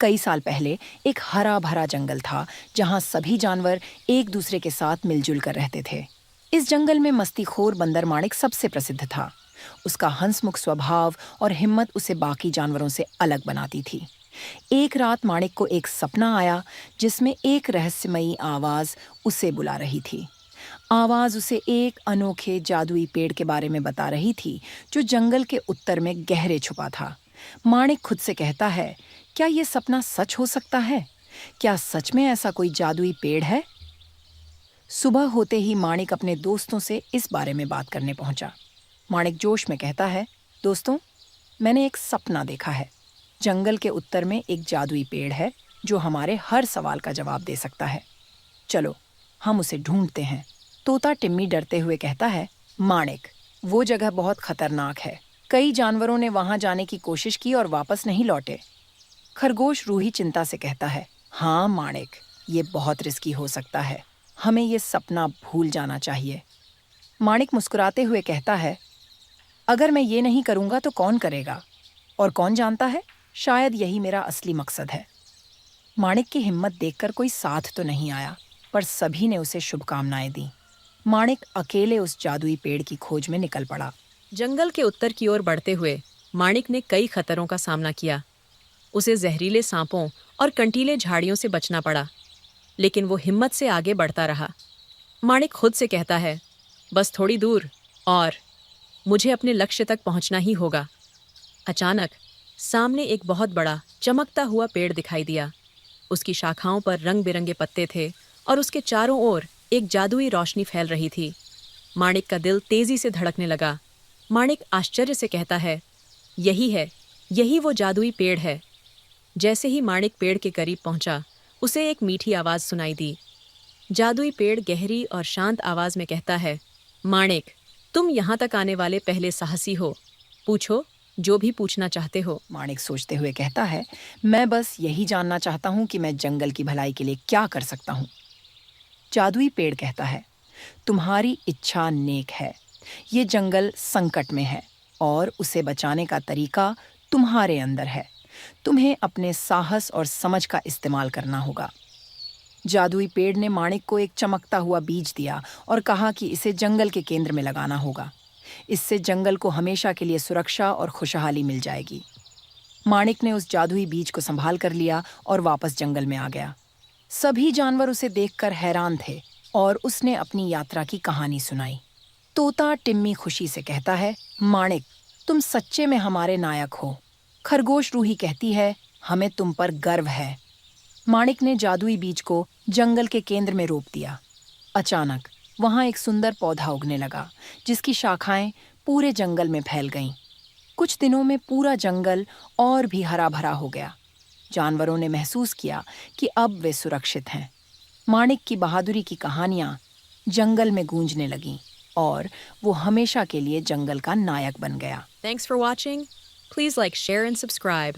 कई साल पहले एक हरा भरा जंगल था जहां सभी जानवर एक दूसरे के साथ मिलजुल कर रहते थे। इस जंगल में मस्तीखोर बंदर माणिक सबसे प्रसिद्ध था। उसका हंसमुख स्वभाव और हिम्मत उसे बाकी जानवरों से अलग बनाती थी। एक रात माणिक को एक सपना आया जिसमें एक रहस्यमयी आवाज उसे बुला रही थी। आवाज उसे एक अनोखे जादुई पेड़ के बारे में बता रही थी जो जंगल के उत्तर में गहरे छुपा था। माणिक खुद से कहता है, क्या यह सपना सच हो सकता है? क्या सच में ऐसा कोई जादुई पेड़ है? सुबह होते ही माणिक अपने दोस्तों से इस बारे में बात करने पहुंचा। माणिक जोश में कहता है, दोस्तों, मैंने एक सपना देखा है। जंगल के उत्तर में एक जादुई पेड़ है जो हमारे हर सवाल का जवाब दे सकता है। चलो, हम उसे ढूंढते हैं। तोता टिम्मी डरते हुए कहता है, माणिक, वो जगह बहुत खतरनाक है। कई जानवरों ने वहां जाने की कोशिश की और वापस नहीं लौटे। खरगोश रूही चिंता से कहता है, हाँ माणिक, ये बहुत रिस्की हो सकता है। हमें ये सपना भूल जाना चाहिए। माणिक मुस्कुराते हुए कहता है, अगर मैं ये नहीं करूंगा तो कौन करेगा? और कौन जानता है, शायद यही मेरा असली मकसद है। माणिक की हिम्मत देखकर कोई साथ तो नहीं आया, पर सभी ने उसे शुभकामनाएं दी। माणिक अकेले उस जादुई पेड़ की खोज में निकल पड़ा। जंगल के उत्तर की ओर बढ़ते हुए माणिक ने कई खतरों का सामना किया। उसे जहरीले सांपों और कंटीले झाड़ियों से बचना पड़ा, लेकिन वो हिम्मत से आगे बढ़ता रहा। माणिक खुद से कहता है, बस थोड़ी दूर और मुझे अपने लक्ष्य तक पहुंचना ही होगा। अचानक सामने एक बहुत बड़ा चमकता हुआ पेड़ दिखाई दिया। उसकी शाखाओं पर रंग बिरंगे पत्ते थे और उसके चारों ओर एक जादुई रोशनी फैल रही थी। माणिक का दिल तेजी से धड़कने लगा। माणिक आश्चर्य से कहता है, यही है, यही वो जादुई पेड़ है। जैसे ही माणिक पेड़ के करीब पहुंचा, उसे एक मीठी आवाज सुनाई दी। जादुई पेड़ गहरी और शांत आवाज में कहता है, माणिक, तुम यहाँ तक आने वाले पहले साहसी हो। पूछो जो भी पूछना चाहते हो। माणिक सोचते हुए कहता है, मैं बस यही जानना चाहता हूँ कि मैं जंगल की भलाई के लिए क्या कर सकता हूँ। जादुई पेड़ कहता है, तुम्हारी इच्छा नेक है। ये जंगल संकट में है और उसे बचाने का तरीका तुम्हारे अंदर है। तुम्हें अपने साहस और समझ का इस्तेमाल करना होगा। जादुई पेड़ ने माणिक को एक चमकता हुआ बीज दिया और कहा कि इसे जंगल के केंद्र में लगाना होगा। इससे जंगल को हमेशा के लिए सुरक्षा और खुशहाली मिल जाएगी। माणिक ने उस जादुई बीज को संभाल कर लिया और वापस जंगल में आ गया। सभी जानवर उसे देखकर हैरान थे और उसने अपनी यात्रा की कहानी सुनाई। तोता टिम्मी खुशी से कहता है, माणिक, तुम सच्चे में हमारे नायक हो। खरगोश रूही कहती है, हमें तुम पर गर्व है। माणिक ने जादुई बीज को जंगल के केंद्र में रोप दिया। अचानक वहां एक सुंदर पौधा उगने लगा जिसकी शाखाएं पूरे जंगल में फैल गईं। कुछ दिनों में पूरा जंगल और भी हरा भरा हो गया। जानवरों ने महसूस किया कि अब वे सुरक्षित हैं। माणिक की बहादुरी की कहानियां जंगल में गूंजने लगीं और वो हमेशा के लिए जंगल का नायक बन गया। Thanks for watching. Please like, share, and subscribe.